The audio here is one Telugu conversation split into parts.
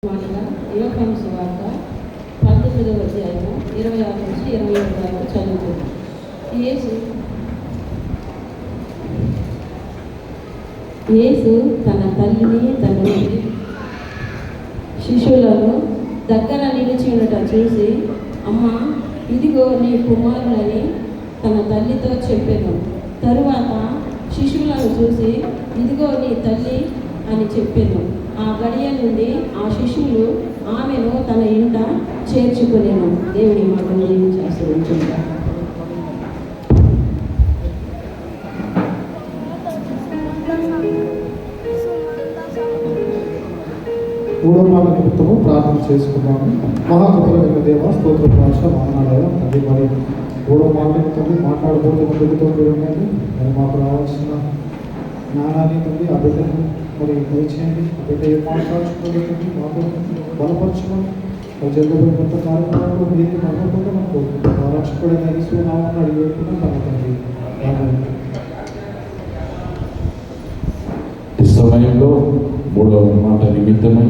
మాటగా యోహాను సువార్త 19వ అధ్యాయము 26 నుంచి 27 వరకు చదువుతుంది. యేసు తన తల్లిని తండ్రిని శిష్యులను దగ్గర నిలిచి ఉండటం చూసి, అమ్మా, ఇదిగో నీ కుమారులని తన తల్లితో చెప్పాను. తరువాత శిష్యులను చూసి, ఇదిగో నీ తల్లి అని చెప్పాను. ఆ గడియ నుండి ఆ శిష్యులు ఆమెను తన ఇంట చేర్చుకునేను. దేవుని మాటను జీవించాల్సిందిగా. మూడో మాట నిమిత్తము ప్రార్థన చేసుకున్నాము. మహాకృపల దేవ స్తోత్ర భాష మహానాలయం అది మరి మూడో మాట నిమిత్తం మాట్లాడబోతున్న బిడ్డతో మీరు ఉన్నది. మరి మాకు రావాల్సిన జ్ఞానాన్ని తండ్రి ఆ బిడ్డను మరి దయచేయండి. ఆ బిడ్డ ఏం మాట్లాడుచుకోలేదండి మాకు బలపరచుకొని మరి జరుగుతున్న కొత్త కార్యక్రమంలో మీరు నమ్మకుండా మనకు రక్షకుడైన యేసు నామమున అడిగి పెట్టుకున్నాం తండ్రి. ఈ సమయంలో మూడవ మాట నిమిత్తమై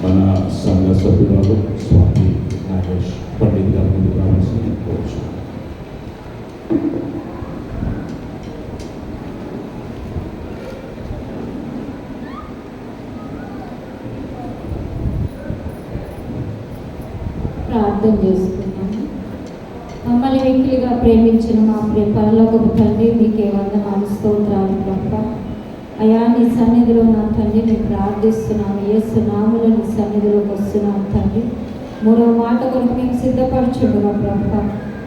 మన సంఘ సభ్యురాలు స్వామి నాగేష్ పండిత్ గారి ముందుకు రావాల్సింది కోరుచు. ప్రార్థన చేసుకున్నాము. మమ్మల్ని వెంకిలిగా ప్రేమించిన మా ప్రియ పరలోకపు తండ్రి, మీకే వందనాలు, స్తోత్రాలు ప్రభా. అయా, నీ సన్నిధిలో నా తండ్రి నేను ప్రార్థిస్తున్నాను. యేసు నామములో నీ సన్నిధిలోకి వస్తున్నాను తండ్రి. మూడవ మాట కొరకు మేము సిద్ధపరచుండుగా ప్రభా.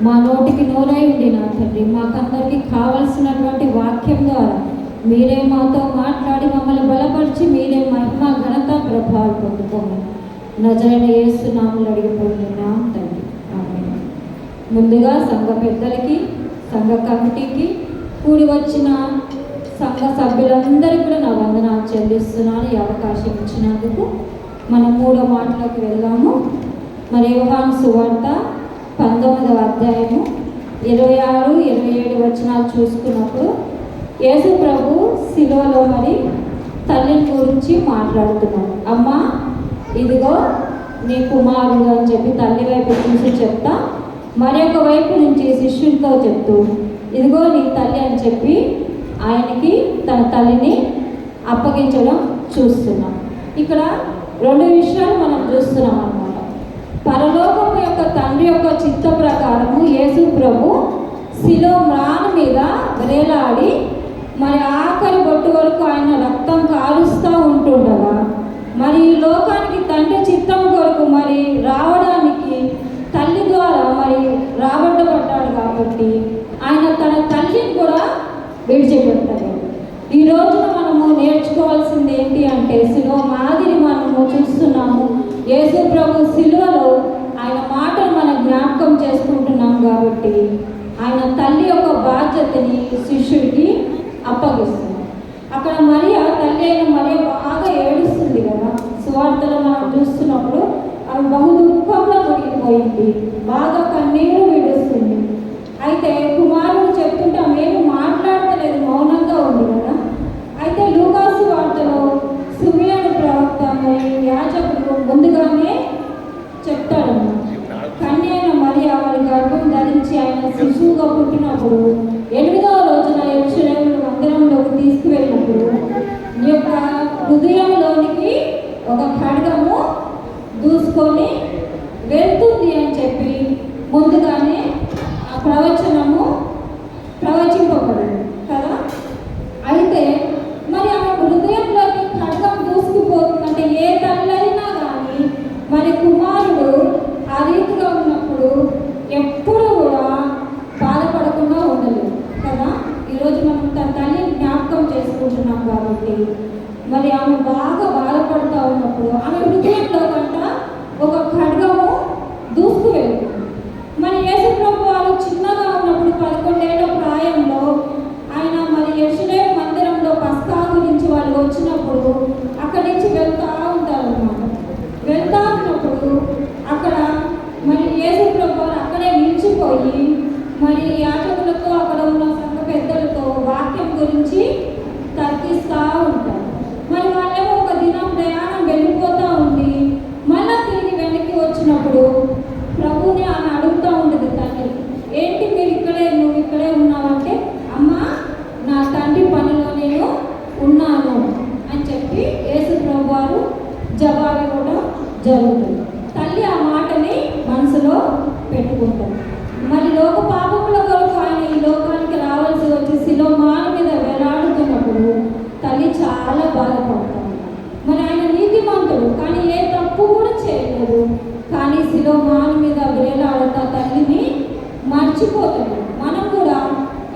మా నోటికి నోరై ఉండి నా తండ్రి, మాకందరికీ కావలసినటువంటి వాక్యం ద్వారా మీరే మాతో మాట్లాడి మమ్మల్ని బలపరిచి మీరే మహిమ ఘనత ప్రభావాలు పొందుకోమని నజరైన యేసు నామములో అడిగిపోతున్నాం తండ్రి. ఆమేన్. ముందుగా సంఘ పెద్దలకి, సంఘ కమిటీకి, కూడి వచ్చిన సంఘ సభ్యులందరికీ కూడా నా వందనాలు చెల్లిస్తున్నాను. ఈ అవకాశం ఇచ్చినందుకు మనం మూడో మాటలోకి వెళ్దాము. మరి యోహాను సువార్త 19వ అధ్యాయము 26, 27 వచనాలు చూసుకున్నప్పుడు యేసు ప్రభు శిలువలో మరి తల్లిని గురించి మాట్లాడుతున్నాడు. అమ్మా, ఇదిగో నీ కుమారుడు అని చెప్పి తల్లి వైపు చూసి చెప్తా, మరొక వైపు నుంచి శిష్యులతో చెప్తూ ఇదిగో నీ తల్లి అని చెప్పి ఆయనకి తన తల్లిని అప్పగించడం చూస్తున్నాం. ఇక్కడ రెండు విషయాలు మనం చూస్తున్నాం అన్నమాట. పరలోకము యొక్క తండ్రి యొక్క చిత్త ప్రకారము యేసు ప్రభు శిలువ మ్రాను మీద వేలాడి మరి ఆఖరి బొట్టు వరకు ఆయన రక్తం కారుస్తూ ఉంటుండగా, మరి ఈ లోకానికి తండ్రి చిత్తం కొరకు మరి రావడానికి తల్లి ద్వారా మరి రాబట్టబడ్డాడు కాబట్టి ఆయన తన తల్లిని కూడా విడిచిపెట్టాడు. ఈ రోజున మనము నేర్చుకోవాల్సింది ఏంటి అంటే, శిలువ మాదిరి మనము చూస్తున్నాము. యేసు ప్రభు శిలువలో ఆయన మాటలు మనం జ్ఞాపకం చేసుకుంటున్నాం కాబట్టి ఆయన తల్లి యొక్క బాధ్యతని శిష్యుడికి అప్పగిస్తున్నాం. అక్కడ మరియ తల్లి అయిన మరియ బాగా ఏడుస్తుంది కదా, సువార్తలో మనం చూస్తున్నప్పుడు ఆమె బహు దుఃఖంలో మునిగిపోయింది, బాగా కన్నీరు విడుస్తుంది. అయితే కుమారుడు చెప్తుంటే ఆమె మాట్లాడతలేదు, మౌనంగా ఉంది కదా. అయితే లూకాసు వార్తలో సిమియోను ప్రవక్త మరి యాజకుడు ముందుగానే చెప్తాడన్నమాట. కన్య అయిన మరియ వారి గర్భం ధరించి ఆయన శిశువుగా పుట్టినప్పుడు 8వ రోజున యెరూషలేము మందిరంలోకి తీసుకువెళ్ళినప్పుడు నీ యొక్క హృదయంలోనికి ఒక ఖడ్గము దూసుకొని వెళ్తుంది అని చెప్పి ముందుగానే ఆ ప్రవచనము ప్రవచింపబడింది కదా. అయితే మరి ఆ హృదయంలోకి ఖడ్గం దూసుకుపోతుందంటే ఏ తల్లైనా కానీ మరి కుమారుడు ఆ రీతిగా ఉన్నప్పుడు ఎప్పుడు కూడా బాధపడకుండా ఉండలేదు కదా. ఈరోజు మనం తన తల్లిని జ్ఞాపకం చేసుకుంటున్నాం కాబట్టి మరి ఆమె బాగా బాధపడుతూ ఉన్నప్పుడు ఆమె హృదయంలో కంట ఒక ఖడ్గము దూసుకు వెళ్తుంది. మరి యేసు ప్రభు వాళ్ళు చిన్నగా ఉన్నప్పుడు 11 ఏళ్ల ప్రాయంలో ఆయన మరి యెరూషలేము మందిరంలో పస్కా గురించి వాళ్ళు వచ్చినప్పుడు అక్కడి నుంచి వెళ్తూ ఉంటారు అన్నమాట. వెళ్తా ఉన్నప్పుడు అక్కడ మరి యేసు ప్రభు అక్కడే నిలిచిపోయి మరి యాజకులతో అక్కడ ఉన్న సంఘ పెద్దలతో వాక్యం గురించి తర్కిస్తూ ఉంటారు. మరి వాళ్ళేమో ఒక దినం ప్రయాణం వెళ్ళిపోతూ ఉండి జవాబు ఇవ్వడం జరుగుతుంది. తల్లి ఆ మాటని మనసులో పెట్టుకుంటుంది. మరి లోక పాపముల కొరకు ఆయన ఈ లోకానికి రావాల్సి వచ్చి శిలోమాను మీద వేలాడుతున్నప్పుడు తల్లి చాలా బాధపడతాడు. మరి ఆయన నీతిమంతుడు, కానీ ఏ తప్పు కూడా చేయలేదు. కానీ శిలోమాను మీద వేలాడుతా తల్లిని మర్చిపోతాడు. మనం కూడా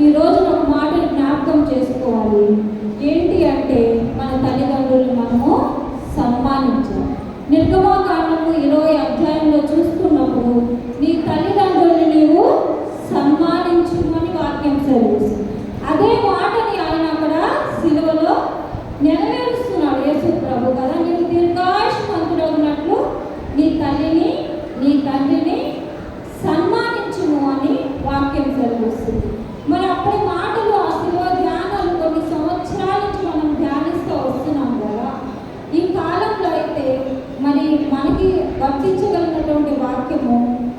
ఈ రోజున ఒక మాటను జ్ఞాపకం చేసుకోవాలి. ఏంటి అంటే మన తల్లిదండ్రులను మనము సన్మానించాలి. నిర్గమాకాండము 20 అధ్యాయంలో చూసుకున్నప్పుడు నీ తల్లిదండ్రుల్ని నీవు సన్మానించుమని వాక్యం సెలవిస్తుంది. అదే మాటని ఆయన అక్కడ సిలువలో నెరవేరుస్తున్నాడు యేసు ప్రభు కదా. నీవు దీర్ఘాయుష్మంతుడగినట్లు నీ తల్లిని నీ తండ్రిని సన్మానించుము అని వాక్యం సెలవిస్తుంది. మరి అప్పటి మాటలు ఆ సిలువ ధ్యానాలు కొన్ని సంవత్సరాల నుంచి మనం ధ్యానిస్తూ వస్తున్నాం కదా. ఈ కాలంలో అయితే మరి మనకి వర్తించగలిగినటువంటి వాక్యము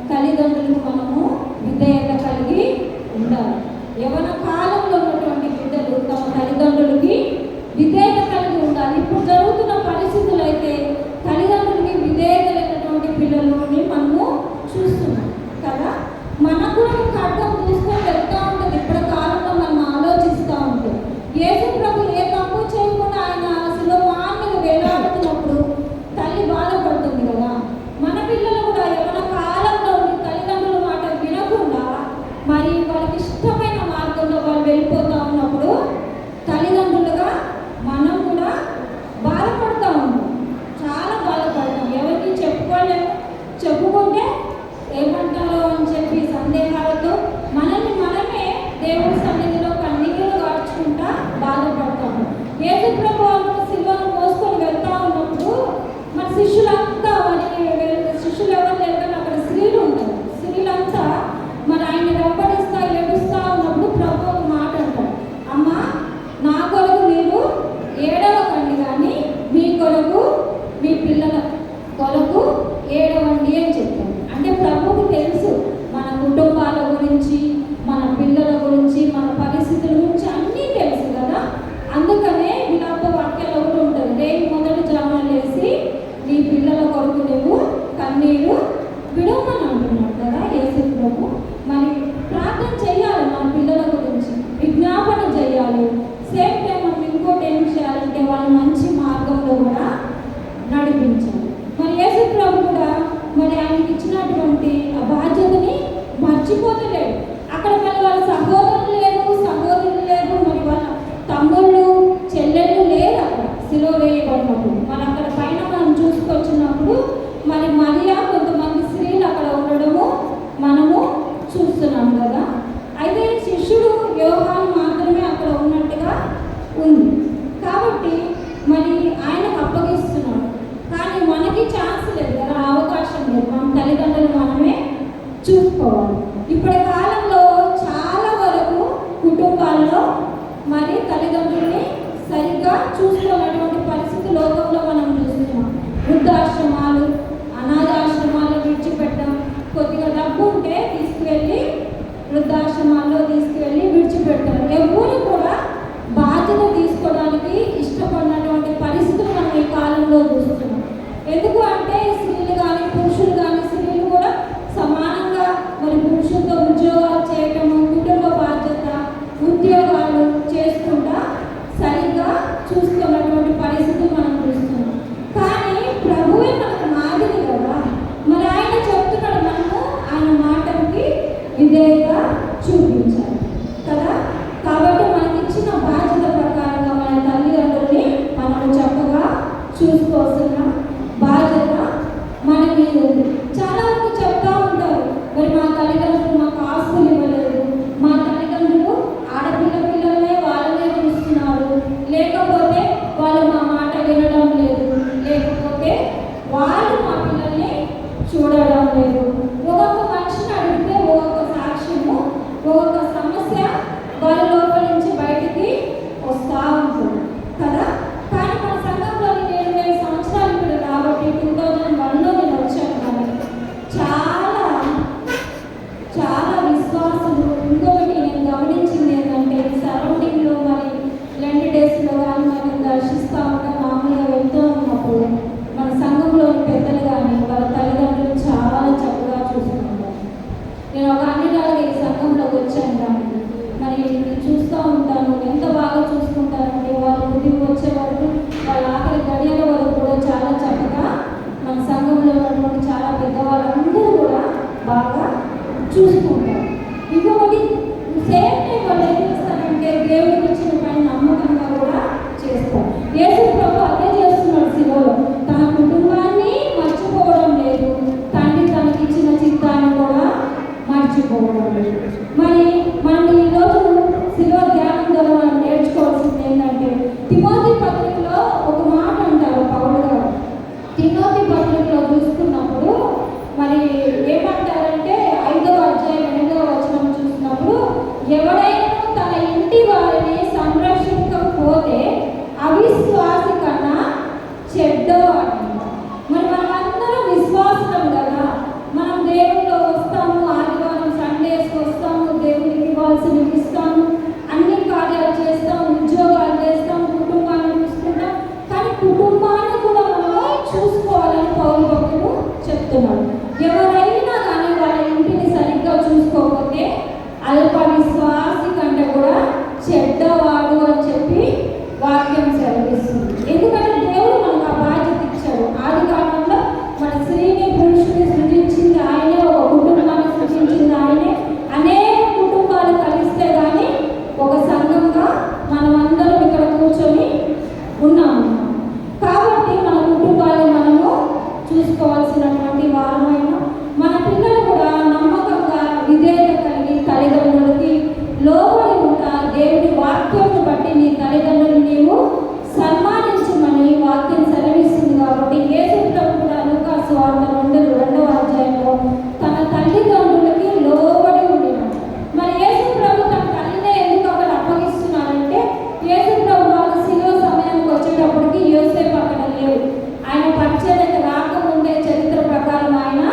తల్లిదండ్రులకు మనము విధేయత కలిగి ఉండాలి. యవన కాలంలో ఉన్నటువంటి బిడ్డలు తమ తల్లిదండ్రులకి విధేయత కలిగి ఉండాలి. ఇప్పుడు జరుగుతున్న పరిస్థితులు అయితే తల్లిదండ్రులకి విధేయత లేనటువంటి పిల్లలని మనము చూస్తున్నాం కదా. మనకు కూడా ఒక అర్థం చూసుకొని వెళ్తూ ఉంటుంది. ఇప్పుడు కాలంలో మనం ఆలోచిస్తూ ఉంటాం. యేసు ప్రభు ఏ తప్పు చేయకుండా ఆయన అసలు మీద వేలాడుతున్నప్పుడు తల్లి బాధపడుతుంది కదా. మన పిల్లలు కూడా యవన కాలంలో తల్లిదండ్రుల మాట వినకుండా మరి వాళ్ళకి ఇష్టమైన మార్గంలో వాళ్ళు వెళ్ళిపోతూ ఉన్నప్పుడు తల్లిదండ్రులుగా మనం కూడా బాధపడుతూ ఉంటాం. చాలా బాధపడతాం. ఎవరికి చెప్పుకోలేము. చెప్పుకుంటే ఏమంటారో అని చెప్పి సందేహాలతో మనల్ని మనమే దేవుడి సన్నిధిలో కన్నీళ్ళు గార్చుకుంటా బాధపడతాము. యేసు ప్రభు శిలువను మోసుకొని వెళ్తా ఉన్నప్పుడు మన శిష్యులంతా శిష్యులు ఎవరు లేరు, అక్కడ స్త్రీలు ఉంటారు. స్త్రీలంతా మరి ఆయన వెంబడిస్తా ఏడుస్తా ఉన్నప్పుడు ప్రభు ఒక మాట అంటారు, అమ్మా నా కొరకు మీరు ఏడవకండి, కానీ మీ కొరకు మీ పిల్లల కొరకు ఏడవండి అని చెప్పారు. అంటే ప్రభువుకి తెలుసు మన కుటుంబాల గురించి, మన పిల్లల గురించి, మన పరిస్థితుల గురించి అన్నీ తెలుసు కదా. అందుకనే విలాప వాక్యాలు ఒకటి ఉంటుంది, రేపు మొదటి జామున లేసి నీ పిల్లల కొరకు నువ్వు కన్నీరు విడవమని అంటున్నాడు కదా యేసు ప్రభు. మరి ప్రార్థన చేయాలి మన పిల్లల గురించి, విజ్ఞాపన చేయాలి. సేమ్ టైం మనం ఇంకోటి ఏం చేయాలంటే వాళ్ళ మంచి మార్గంలో కూడా నడిపించాలి. మరి యేసు ప్రభు కూడా మరి ఆయనకి ఇచ్చినటువంటి ఆ బాధ్యతని మర్చిపోతలేడు. అక్కడ మరి వాళ్ళ సహోదరులు లేరు, సహోదరులు లేరు, మరి వాళ్ళ తమ్ముళ్ళు చెల్లెళ్ళు లేరు అక్కడ సిలువ వేయబడినప్పుడు. మరి అక్కడ పైన మనం చూసుకొచ్చినప్పుడు మరి మరియా కొంతమంది స్త్రీలు అక్కడ ఉండడము మనము చూస్తున్నాం కదా. అయితే శిష్యుడు యోహాను మాత్రమే అక్కడ ఉన్నట్టుగా ఉంది కాబట్టి మరి ఆయనకు అప్పగిస్తున్నాడు. కానీ మనకి ఛాన్స్ లేదు కదా, అవకాశం లేదు. మన తల్లిదండ్రులు మనమే చూసుకోవాలి. ఇప్పటి కాలంలో చాలా వరకు కుటుంబాల్లో మరి తల్లిదండ్రుల్ని సరిగ్గా చూసుకోనటువంటి పరిస్థితి లోకంలో మనం చూస్తున్నాం. వృద్ధాశ్రమాలు, అనాథాశ్రమాలు విడిచిపెట్టడం, కొద్దిగా డబ్బు ఉంటే తీసుకువెళ్ళి వృద్ధాశ్రమాల్లో తీసుకువెళ్ళి విడిచిపెట్టారు. ఎవరు కూడా బాధ్యత తీసుకోవడానికి ఇష్టపడినటువంటి పరిస్థితులు మనం ఈ కాలంలో చూస్తున్నాం. ఎందుకు అంటే స్త్రీలు కానీ పురుషులు కానీ, స్త్రీలు కూడా సమానంగా మరి పురుషులతో ఉద్యోగాలు చేయటము, కుటుంబ బాధ్యత, ఉద్యోగాలు చేసుకుంటా సరిగ్గా చూసుకున్నటువంటి పరిస్థితులు మనం చూస్తున్నాం. కానీ ప్రభువే మనకు మాదిరి కదా. మరి ఆయన చెప్తున్నాడు మనము ఆయన మాటకి విధేయత చూపించాలి కదా. కాబట్టి మనకి ఇచ్చిన బాధ్యత ప్రకారంగా మన తల్లిదండ్రుల్ని మనము చక్కగా చూసుకోవాల్సిన బాధ్యత మన మీద ఉంది. చాలా వరకు చెప్తా ఉంటారు, మరి మా తల్లిదండ్రులు మాకు ఆస్తులు ఇవ్వలేదు, మా తల్లిదండ్రులు ఆడపిల్ల పిల్లలనే వాళ్ళనే చూస్తున్నారు, లేకపోతే వాళ్ళు మా మాట వినడం లేదు, లేకపోతే వాళ్ళు మా పిల్లల్ని చూడడం లేదు. ఒక్కొక్క మనిషిని అడిగితే ఒక్కొక్క సాక్ష్యము, ఒక్కొక్క సమస్య వాళ్ళ లోపల నుంచి బయటికి వస్తూ ఉంటుంది కదా. కానీ మన సంఘంలో నేను 20 సంవత్సరాలు ఇక్కడ కాబట్టి 2001లో నేను వచ్చాను కాబట్టి చాలా విశ్వాసులు. ఇంకొకటి నేను గమనించింది ఏంటంటే సరౌండింగ్లో మరి 2 డేస్లో కానీ మనం దర్శిస్తూ ఉంటాం. మామూలుగా వెళ్తూ ఉన్నప్పుడు మన చూసుకుంటారు. ఇంకొకటి సేమ్ టైం వాళ్ళు ఏం చేస్తారంటే దేవుడికి ఇచ్చిన పని నమ్మకంగా కూడా చేస్తారు. యేసు ప్రభు అదే చేస్తున్నాడు శిలువలో. తన కుటుంబాన్ని మర్చిపోవడం లేదు, తండ్రి తనకి ఇచ్చిన చిత్తాన్ని కూడా మర్చిపోవడం లేదు. మరి మనం ఈరోజు శిలువ ధ్యానం ద్వారా మనం నేర్చుకోవాల్సింది ఏంటంటే, తిమోతి పత్రికలో ఒక మాట అంటారు పౌలు గారు. తిమోతి పత్రికలో చూసుకున్నప్పుడు మరి ఏమంటారంటే 5వ అధ్యాయం 8వ వచనం చూసినప్పుడు, ఎవడైనా తన ఇంటి వారిని సంరక్షించకపోతే అవిశ్వాసి కన్నా చెడ్డవాడు. మరి మనమందరం విశ్వాసం కదా, మనం దేవుల్లో వస్తాము, ఆదివారం సండేస్కి వస్తాము, దేవుడికి ఇవ్వాల్సినవి ఇస్తాము, అన్ని కార్యాలు చేస్తాము, ఉద్యోగాలు చేస్తాము, కుటుంబాన్ని చూసుకుంటాం. కానీ కుటుంబాన్ని కూడా మనం చూసుకోవాలని పౌలు భక్తుడు చెప్తున్నాడు. ఎవరైనా కానీ వాళ్ళ ఇంటిని సరిగ్గా చూసుకోకపోతే అల్ప విశ్వాసి కంటే కూడా చెడ్డవాడు అని చెప్పి వాక్యం సెలవిస్తుంది. ఎందుకంటే దేవుడు మనకు ఆ బాధ్యత ఇచ్చాడు. ఆది కాలంలో మన స్త్రీని పురుషుని సృజించింది ఆయనే, ఒక కుటుంబాన్ని సృజించింది ఆయనే. అనేక కుటుంబాలు కలిస్తే కానీ ఒక సంఘంగా మనమందరం ఇక్కడ కూర్చొని ఉన్నాము. కాబట్టి మన కుటుంబాన్ని మనము చూసుకోవాల్సినటువంటి వారమైన మన పిల్లలు కూడా నమ్మకంగా విధేయత కలిగి తల్లిదండ్రులకి లోబడి ఉంటారు. దేవుడి వాక్యాన్ని బట్టి నీ తల్లిదండ్రులు నీవు సన్మానించమని వాక్యం సెలవిస్తుంది. కాబట్టి యేసు ప్రభు కూడా లూకా సువార్త 2వ అధ్యాయంలో తన తల్లిదండ్రులకి లోబడి ఉండినాడు. మరి యేసు ప్రభు తన తల్లినే ఎందుకు అక్కడ అప్పగిస్తున్నారంటే, యేసు ప్రభు వాళ్ళ శిలువ సమయానికి వచ్చేటప్పటికి యోసేపు అక్కడ లేవు. ఆయన పరిచర్యకు రాకముందే చరిత్ర ప్రకారం ఆయన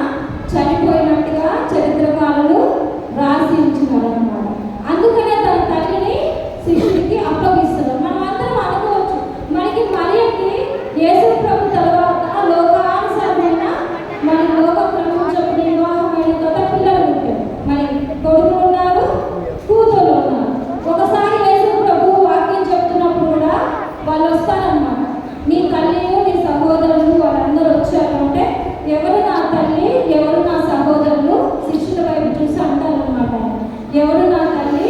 చనిపోయినట్టుగా చరిత్రకారులు రాసి ఉంచినారు అన్నమాట. అందుకనే తన తల్లిని శిష్యుడికి అప్పగిస్తున్నారు. మనం అందరం అనుకోవచ్చు, మనకి మరియకి యేసు ప్రభు తర్వాత లోకానుసారమైన మన లోక ప్రపంచం వివాహమైన తర్వాత పిల్లలు ఉంటారు. మరి కొడుకులు ఉన్నారు, కూతురు ఉన్నారు. ఒకసారి యేసు ప్రభు వాక్యం చెప్తున్నప్పుడు కూడా వాళ్ళు వస్తారన్నమాట. నీ తల్లి నీ సహోదరులు వాళ్ళందరూ వచ్చారంటే, ఎవరు నా తల్లి ఎవరు నా సహోదరులు శిష్యుల వైపు చూసి అంటారన్నమాట. ఎవరు నా తల్లి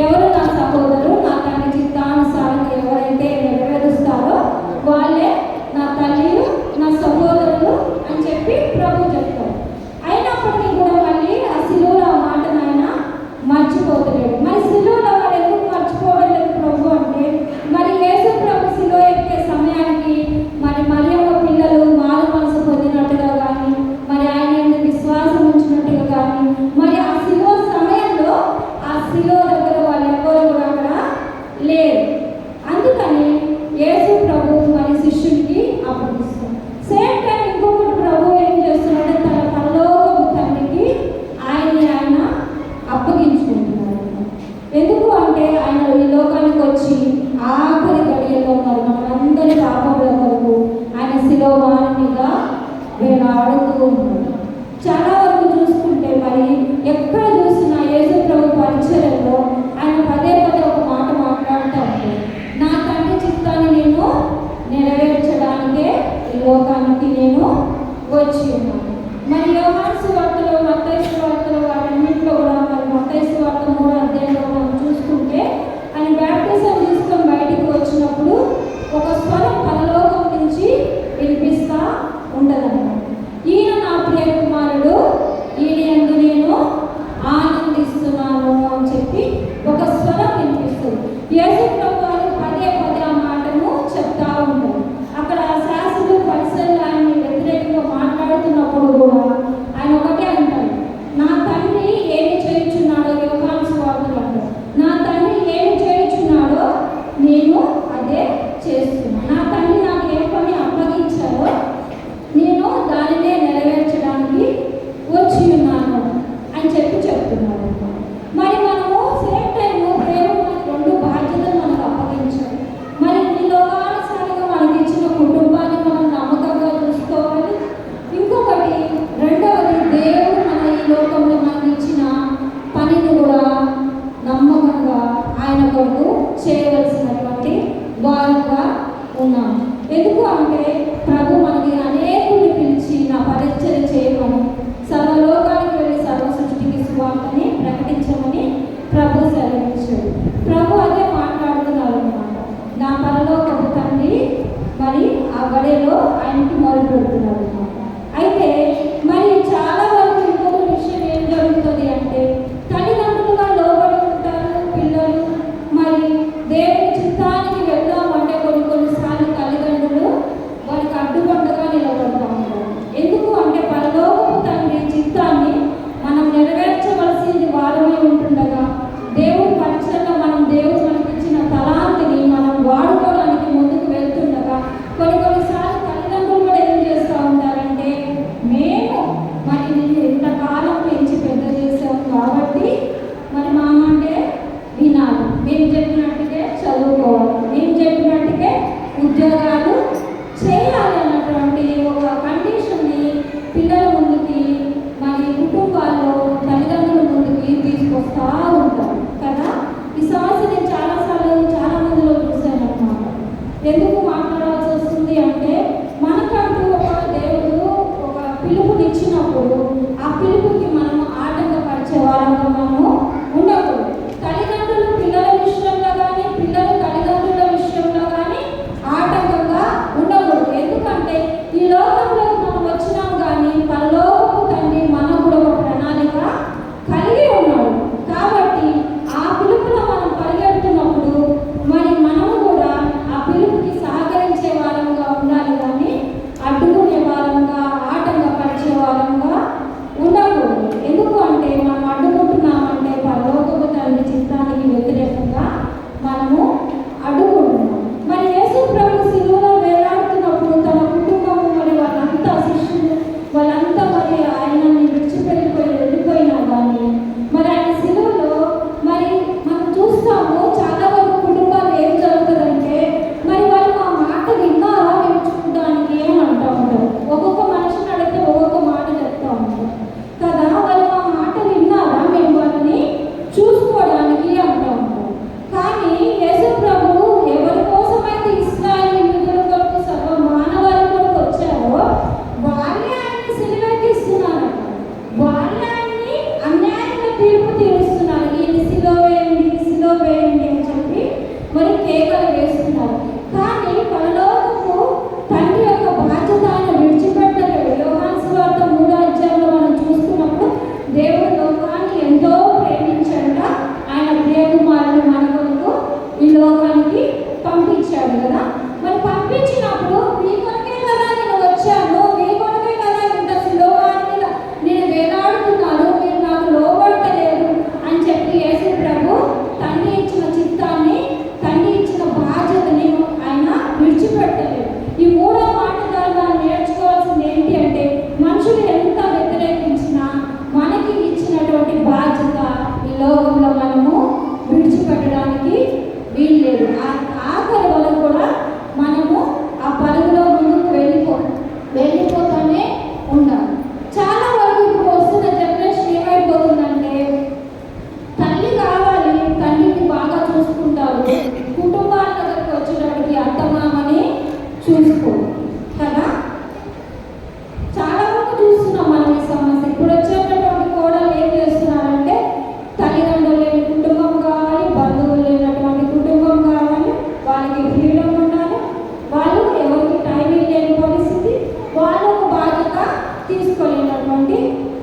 ఎవరు నా సహోదరులు, నా తండ్రి చిత్తానుసారంగా ఎవరైతే నెరవేరుస్తారో వాళ్ళే నా తల్లి నా సహోదరులు అని చెప్పి ప్రభు చెప్తారు. అయినప్పటికీ కూడా మళ్ళీ ఆ శిలువలో ఆ మాటను ఆయన మర్చిపోతలేడు. మరి శిలువలో వాడు ఎందుకు మర్చిపోవడం లేదు ప్రభు అంటే, మరి యేసు ప్రభు శిలువ ఎక్కే సమయానికి మరి మరియమ్మ పిల్లలు మారు మనసు పొందినట్టుగా కానీ, మరి ఆయన ఎందుకు విశ్వాసం ఉంచినట్టుగా కానీ, మరి ఆ శిలువ సమయంలో ఆ శిలువ దగ్గర వాళ్ళు ఎవ్వరు కూడా అక్కడ లేరు. అందుకని యేసు ప్రభు మరి శిష్యుడికి అప్పగిస్తారు. సేమ్ టైం ఇంకొకటి ప్రభు ఏం చేస్తున్నాడంటే, తన పరలోకపు తండ్రికి ఆయన అప్పగించుకుంటున్నారు. ఎందుకు అంటే ఆయన ఈ లోకానికి వచ్చి ఆఖరి గడియల్లో ఉన్నారు. మనందరి పాపముల కొరకు ఆయన శిలువ మాను మీద వేలాడుతూ ఉన్నారు. చాలా వరకు చూసుకుంటే మరి ఎక్కడ చూసినా యేసు ప్రభు పరిచర్యలో ఆయన పదే పదే ఒక మాట మాట్లాడుతూ ఉంటారు. నా తండ్రి చిత్తాన్ని నేను నెరవేర్చడానికే ఈ లోకానికి నేను వచ్చి ఉన్నాను. మరి యోహాను సువార్తలో మత్తయి సువార్తలో వాటన్నింటిలో కూడా మరి మత్తయి సువార్త 3వ అధ్యాయంలో మనం చూసుకుంటే, ఆయన బ్యాప్టిజం తీసుకొని బయటికి వచ్చినప్పుడు ఒక స్వరం పరలోకం నుంచి వినిపిస్తా ఉంటదన్నమాట. ఈయన నా ప్రియ కుమారుడు, ఈయన యందు నేను ఆనందిస్తున్నాను అని చెప్పి ఒక స్వరం వినిపిస్తుంది. యేసు ప్రభు వారు పదే పదే ఆ మాటను చెప్తా ఉంటారు. అక్కడ శాస్త్రులు పరిసరాలు ఆయన్ని వ్యతిరేకంగా మాట్లాడుతున్నప్పుడు కూడా ఆయన ఒకటే అంటారు, నా తండ్రి ఏమి చేయుచున్నాడో యోహాను సువార్తలో అంటారు.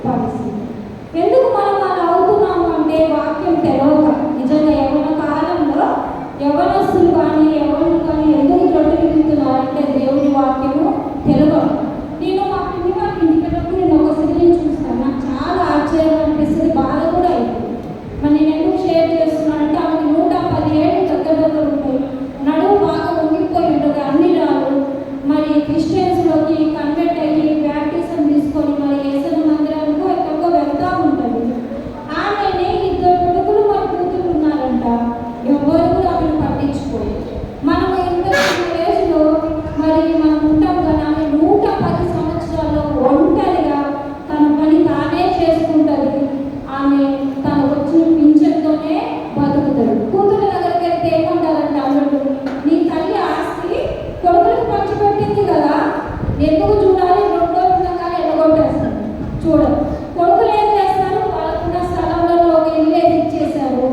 పరిస్థితి. ఎందుకు మనం అలా అవుతున్నాము అంటే వాక్యం తెలవక. నిజంగా యవ్వన కాలంలో యవ్వనస్తులు కానీ యవ్వనులు కానీ ఎందుకు ప్రతినిధిస్తున్నారంటే దేవుని వాక్యము తెలవక. నేను మా పిన్ని వాళ్ళ ఇంటికి వెళ్ళినప్పుడు నేను ఒక స్త్రీని చూస్తాను. నాకు చాలా ఆశ్చర్యం అనిపిస్తుంది, బాధ కూడా అయింది. మరి నేను ఎందుకు షేర్ చేస్తున్నానంటే ఆమెకి 110 ఏళ్ళు దగ్గర ఉంటాయి. నడుము బాగా వంగిపోయి ఉంటుంది, అన్ని రాళ్ళు. మరి క్రిస్టియన్స్లోకి కన్వర్ట్ అయ్యి బ్యాప్టిజం తీసుకొని మరి యేసన్న మందిరానికి ఎక్కడికో వెళ్తూ ఉంటుంది. ఆమెని 2 కొడుకులు మరి కూతురు ఉన్నారంట. ఎవరు కూడా ఆమెను పట్టించుకోరు. మనం ఇంత ఏజ్లో మరి మనం ఉంటాం కదా, ఆమె 110 సంవత్సరాల్లో ఒంటరిగా తన పని తానే చేసుకుంటుంది. ఆమె తన వచ్చిన పింఛన్తోనే బతుకుతాడు. కూతురు దగ్గరికి వెళ్తే ఏమంటారంటే అల్లుడు, నీ తల్లి ఆస్తి కొడుకులకు పంచిపెట్టింది కదా, ఎందుకు చూడాలి, 2 రోజులు ఉండగానే ఎడగొట్టేస్తారు. చూడరు. కొడుకులు ఏం చేస్తారు, వాళ్ళకున్న స్థలంలో ఒక ఇల్లు ఇచ్చేశారు.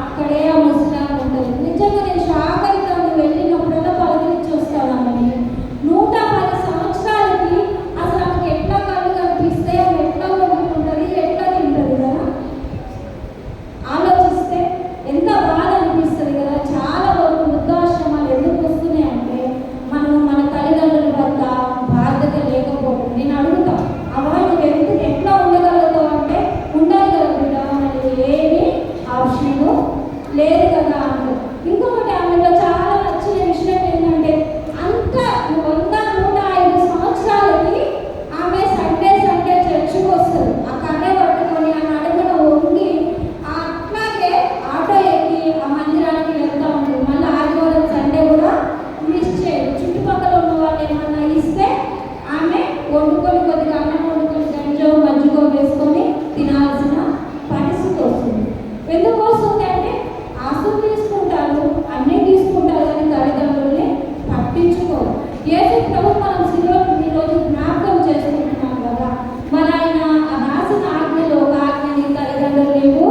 అక్కడే ఆ ముసలాన్ని ఉంటుంది. నిజంగా నేను షాక్ అవుతాను, వెళ్ళినప్పుడల్లా పలకరించి వస్తానని. 110 సంవత్సరాలకి అసలు ఆమెకి ఎట్లా కళ్ళు కనిపిస్తే ఆమె ఎట్లా వండుకుంటుంది, ఎట్లా తింటుంది కదా, ఆలోచిస్తే ఎంత బాధ అనిపిస్తుంది కదా. చాలా వరకు వృద్ధాశ్రమాలు ఎందుకు వస్తున్నాయి అంటే మనం మన తల్లిదండ్రుల వద్ద బాధ్యత లేకపోవడం. నేను అడుగుతా, అవా నువ్వు ఎందుకు ఎట్లా ఉండగలుగుతావు అంటే ఉండాలి కదా బిడ్డ, మనకి ఏమి ఆప్షన్ లేదు కదా అంటే. ఇంకొకటి ఆమెలో చాలా నచ్చిన విషయం ఏంటంటే అంత 100-105 సంవత్సరాలకి ఆమె సండే చర్చికి వస్తుంది. ఆ కర్ర పట్టుకొని ఆ నడుమున వంగి అట్లాగే ఆటో ఎక్కి ఆ మందిరానికి వెళ్తూ ఉంటుంది. మళ్ళీ ఆదివారం సండే కూడా మిస్ చేయదు. చుట్టుపక్కల ఉన్న వాళ్ళు ఏమన్నా ఇస్తే ఆమె వండుకొని కొద్దిగా అన్నం వండుకొని గంజో మజ్జిగో వేసుకొని తినాల్సిన పరిస్థితి వస్తుంది. ఎందుకు వస్తుంది అంటే ఆస్తులు తీసుకుంటారు, అన్నీ తీసుకుంటారు, కానీ తల్లిదండ్రుల్ని పట్టించుకోరు. యేసు ప్రభు మనం శిలువను ఈరోజు జ్ఞాపకం చేసుకుంటున్నాం కదా. మరి ఆయన రాసిన ఆజ్ఞలో ఒక ఆజ్ఞని తల్లిదండ్రులు నీవు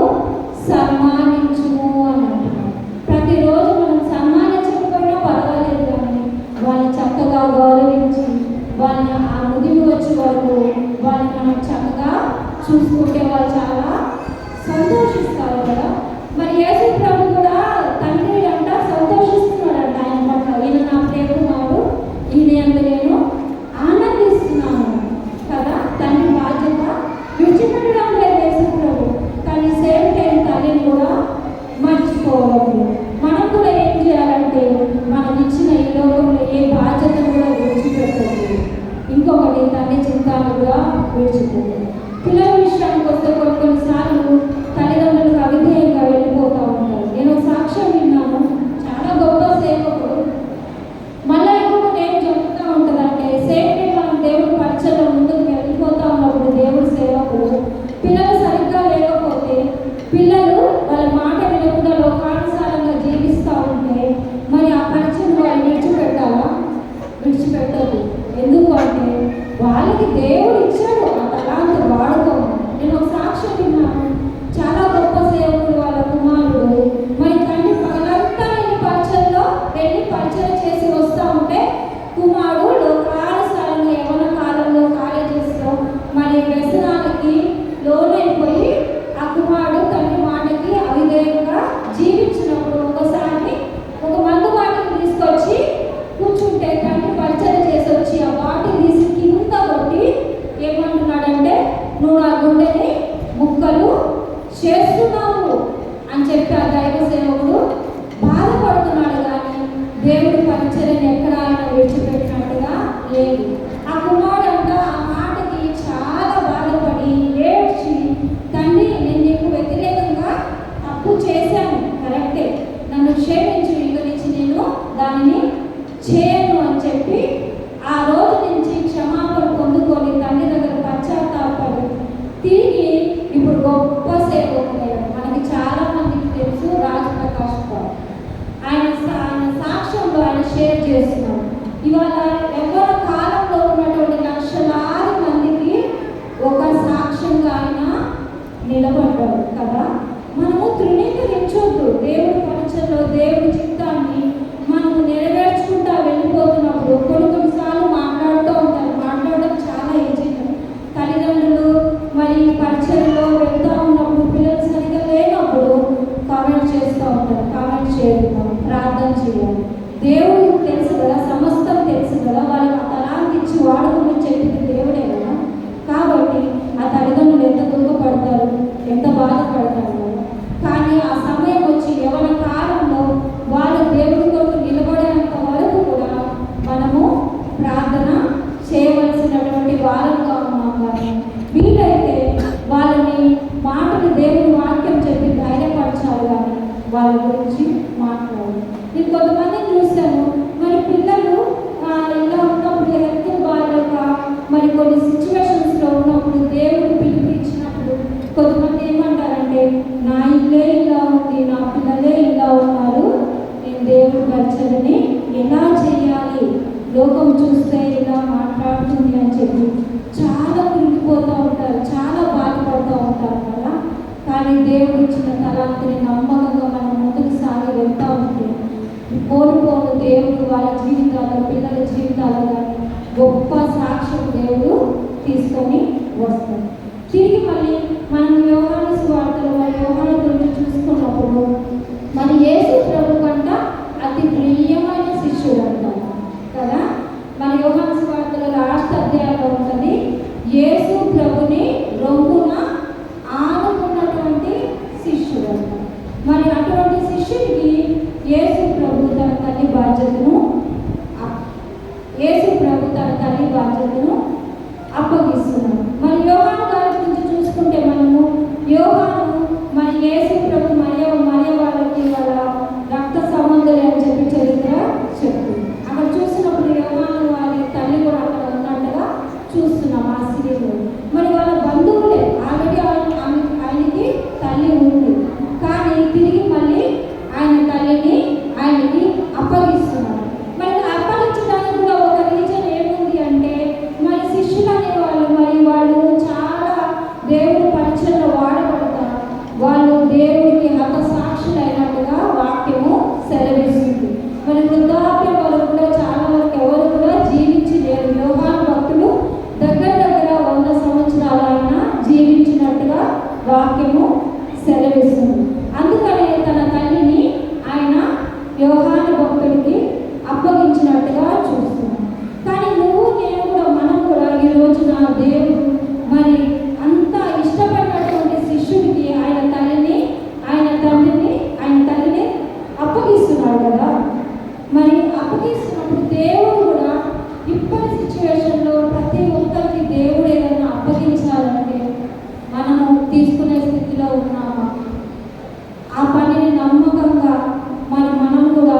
సన్మానించుము అని అంటున్నాం. ప్రతిరోజు మనం సన్మానించకపోయినా పర్వాలేదు, కానీ వాళ్ళని చక్కగా గౌరవించి వాళ్ళని ఆ ముదిమి వచ్చే వరకు వాళ్ళని మనం చక్కగా చూసుకుంటే వాళ్ళు చాలా సంతోషిస్తారు కదా. మరి యేసు ప్రభు కూడా తండ్రి అంట సంతోషిస్తున్నాడంట ఆయన పట్ల. ఈయన నా ప్రియకుమారుడు, ఈయన అంత నేను ఆనందిస్తున్నాను కదా. తండ్రి బాధ్యత విడిచిపెట్టడం లేదు యేసు ప్రభు, కానీ సేమ్ టైం తల్లిని కూడా మర్చిపోవడం. మనం కూడా ఏం చేయాలంటే మనం ఇచ్చిన ఈ లోకంలో ఏ బాధ్యతను కూడా విడిచిపెట్టదు. ఇంకొకటి తండ్రి చింతాన్ని కూడా విడిచిపోతుంది. పిల్లల విషయానికి వస్తే కొన్నిసార్లు తల్లిదండ్రులకు అవిధేయంగా వెళ్ళిపోతూ ఉంటారు. నేను ఒక సాక్ష్యం విన్నాను, చాలా గొప్ప సేవకుడు. మళ్ళీ ఇంకొకటి ఏం చెప్తూ ఉంటుందంటే సేఫ్టీ మనం దేవుడి పరిచయంలో ముందుకు వెళ్ళిపోతూ ఉన్నప్పుడు దేవుడి సేవకుడు పిల్లలు సరిగ్గా లేకపోతే పిల్లలు వాళ్ళ మాట వినకుండా లోకానుసారంగా జీవిస్తూ ఉంటే మరి ఆ పరిచయం వాళ్ళు విడిచిపెట్టాలా? విడిచిపెట్టదు. ఎందుకు అంటే వాళ్ళకి దేవుడు ఇచ్చాడు ఆ తలాంతి వాడుకోము. నేను ఒక సాక్ష్యం విన్నాను, చాలా గొప్ప సేవకుడు వాళ్ళ కుమారుడు మరి తండ్రి పగలంతా నేను పరిచయంలో వెళ్ళి పరిచయం చేసి వస్తూ ఉంటే కుమారుడు లోకానుసారంగా యవ్వన కాలంలో కాలేజెస్లో మరి వ్యసనాలకి లోనైపోయి ఆ కుమారుడు తండ్రి మాటకి అవిధేయంగా జీవించినప్పుడు ఒకసారి ఒక మందు బాటిల్ తీసుకొచ్చి కూర్చుంటే తండ్రి పరిచయం చేసి వచ్చి ఆ బాటిల్ తీసి కింద కొట్టి ఏమన్నా కొన్ని సిచ్యువేషన్స్లో ఉన్నప్పుడు దేవుడు పిలిపించినప్పుడు కొంతమంది ఏమంటారంటే నా ఇల్లే ఇలా ఉంది, నా పిల్లలే ఇలా ఉన్నారు, నేను దేవుడు పరిచయని ఎలా చేయాలి, లోకం చూస్తే ఇలా మాట్లాడుతుంది అని చెప్పి చాలా కృంగిపోతూ ఉంటారు, చాలా బాధపడుతూ ఉంటారు కదా. కానీ దేవుడు ఇచ్చిన తలాంతిని నమ్మకంగా మనం ముందుకు సాగి వెళ్తూ ఉంటే పోను దేవుడు వాళ్ళ జీవితాల్లో, పిల్లల జీవితాల్లో కానీ గొప్ప సాక్ష్యం దేవుడు తీసుకొని వస్తాడు. తిరిగి మళ్ళీ మనం యోహాను సువార్తలో యోహాను గురించి చూసుకున్నప్పుడు మన యేసు ప్రభు కంట అతి ప్రియమైన శిష్యుడు అంటారు కదా. మన యోహాను సువార్తలో లాస్ట్ అధ్యాయంలో ఉంటుంది, యేసు ప్రభుని రొమ్మున ఆనుకున్నటువంటి శిష్యుడు అంటారు. మరి అటువంటి శిష్యుడికి యేసు ప్రభు తన తల్లి బాధ్యతను అప్పగిస్తున్నాడు. మరి యోహాను గారి గురించి చూసుకుంటే మనము యోహాను మన యేసు ప్రభు మరియ వాళ్ళకి వాళ్ళ రక్త సంబంధులే అని చెప్పి చరిత్ర చెప్తుంది. అక్కడ చూసినప్పుడు యోహాను వారి తల్లి కూడా అక్కడ ఉన్నట్టుగా చూస్తున్నాం ఆ సిరీలో. మరి వాళ్ళ బంధువులే, ఆల్రెడీ ఆయనకి తల్లి ఉంది, కానీ తిరిగి మళ్ళీ ఆయన తల్లిని ఆయనకి అప్పగిస్తున్నారు. మరి అప్పగించడానికి కూడా ఒక రీజన్ ఏముంది అంటే మరి శిష్యులు అనేవాళ్ళు వాళ్ళు చాలా దేవుడి పరిచయంలో వాడబడతారు, వాళ్ళు దేవుడికి హతసాక్షులైనట్టుగా వాక్యము సెలవిస్తుంది. మరి వృద్ధాప్యం వరకు కూడా చాలా వరకు ఎవరు కూడా జీవించి లేరు. యోహాను భక్తుడు దగ్గర 100 సంవత్సరాలు ఆయన జీవించినట్టుగా వాక్యము సెలవిస్తుంది. అందుకనే తన తల్లిని ఆయన యోహాను భక్తుడికి అప్పగించినట్టుగా చూస్తున్నాం. కానీ నువ్వు నేను కూడా మనం కూడా ఈ రోజున దేవుడు మరి అంత ఇష్టపడినటువంటి శిష్యుడికి ఆయన తల్లిని అప్పగిస్తున్నాడు కదా. మరి అప్పగిస్తున్నప్పుడు దేవుడు కూడా ఇప్పటి సిచ్యువేషన్లో ప్రతి ఒక్కరికి దేవుడు ఏదైనా అప్పగించాలంటే మనము తీసుకునే స్థితిలో ఉన్నామా, ఆ పనిని నమ్మకంగా మనం కూడా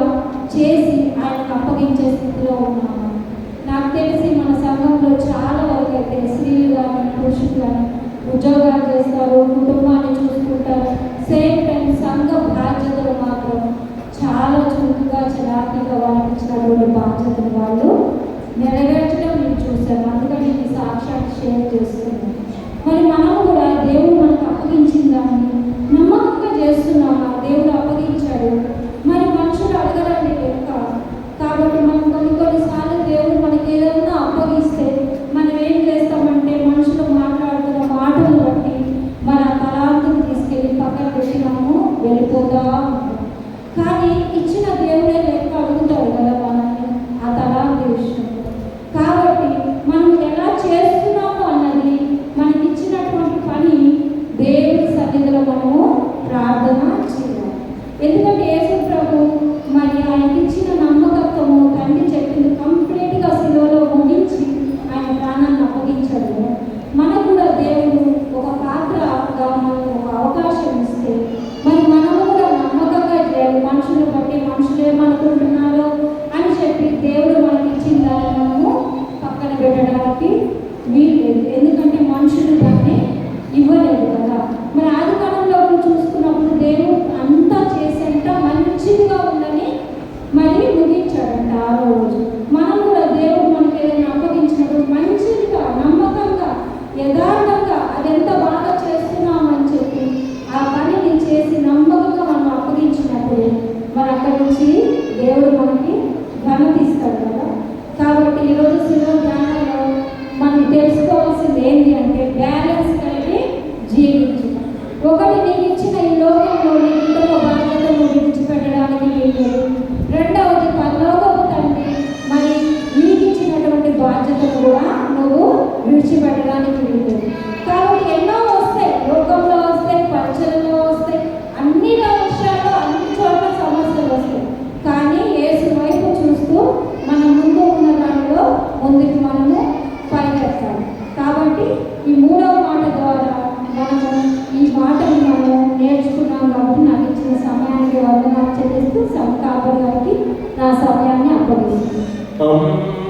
చేసి ఆయనకు అప్పగించే స్థితిలో ఉన్నామా. నాకు తెలిసి మన సంఘంలో చాలా వరకు అయితే స్త్రీలు కానీ పురుషులు కానీ ఉద్యోగాలు చేస్తారు, కుటుంబాన్ని చూసుకుంటారు, సేమ్ టైం సంఘ బాధ్యతలు మాత్రం చాలా చురుకుగా చలాకీగా వాళ్ళకి ఇచ్చినటువంటి బాధ్యతలు వాళ్ళు నెరవేర్చడం నేను చూశాను. అందుకని ఈ సాక్ష్యాన్ని షేర్ చేస్తున్నాను. మరి మనం కూడా దేవుడు మనకు అప్పగించిన దాన్ని నమ్మకంగా చేస్తున్నామా, దేవుడు అప్పగించాడు. మరి మనుషులు అడగరండి లెక్క. కాబట్టి మనం కొన్నిసార్లు దేవుడు మనకి ఏదైనా అప్పగిస్తే మనం ఏం చేస్తామంటే మనుషులు మాట్లాడుతున్న మాటలు బట్టి మన తలాంతులు తీసుకెళ్ళి పక్కన పెట్టి మనము వెళ్ళిపోతా ఉంటాం. కానీ ఇచ్చిన దేవుడే లెక్క అడుగుతాడు కదా మనల్ని ఆ తలాంతి విషయంలో. కాబట్టి మనం ఎలా చేస్తున్నాము అన్నది మనకి ఇచ్చినటువంటి పని దేవుడి సన్నిధిలో మనము ప్రార్థన చేయాలి. ఎందుకంటే యేసు ప్రభు మరి ఆయనకి ఇచ్చిన నమ్మకత్వము తండ్రి చెప్పింది కంప్లీట్గా శిలువలో ముగించి ఆయన ప్రాణాన్ని అప్పగించాడు. మనకు కూడా దేవుడు ఒక పాత్రగా మనకు ఒక అవకాశం ఇస్తే మరి మనము కూడా నమ్మకంగా చేయాలి. మనుషులు బట్టి మనుషులు ఏమనుకుంటున్నారో అని చెప్పి దేవుడు మనకి ఇచ్చిన దాన్ని మనము పక్కన పెట్టడానికి వీల్లేదు. ఎందుకంటే మనుషులు దాన్ని ఇవ్వలేదు కదా. మరి ఆది కాలంలో చూసుకున్నప్పుడు దేవుడు అంతా చేసేంత మంచిదిగా ఉందని మరి ముగించాడంట 6వ రోజు. మనం కూడా దేవుడు మనకి ఏదైనా అప్పగించినప్పుడు మంచిదిగా నమ్మకంగా యథార్థంగా అది ఎంత బాగా చేస్తున్నామని చెప్పి ఆ పనిని చేసి నమ్మకంగా మనం అప్పగించినప్పుడు మరి అక్కడి నుంచి దేవుడు మనకి ఘనత ఇస్తాడు కదా. కాబట్టి ఈరోజు శిలువ ధ్యానంలో మనం తెలుసుకోవాల్సింది ఏంటి అంటే బ్యాలెన్స్ కలిగి జీవించడం. ఒకటి నీకు ఇచ్చిన ఈ లోకంలో నీ కుటుంబ బాధ్యతను విడిచిపెట్టడానికి లేదు. రెండవది పరలోకపు తండ్రి మరి నీకు ఇచ్చినటువంటి బాధ్యతను కూడా నువ్వు విడిచిపెట్టడానికి లేదు. కాబట్టి ఎన్నో వస్తాయి, లోకంలో వస్తాయి, పరిచయంలో వస్తాయి, అన్ని విషయాల్లో అన్ని చోట్ల సమస్యలు వస్తాయి. కానీ యేసు వైపు చూస్తూ మన ముందు ఉన్న దానిలో ముందుకు మనము పైకెత్తాలి. కాబట్టి ఈ 3వ మాట ద్వారా మనము ఈ మాటను మనము నేర్చుకున్నాం. కాబట్టి నాకు ఇచ్చిన సమయానికి వందనాలు చెల్లిస్తూ కాపరి గారికి నా సమయాన్ని అప్పగిస్తున్నాను.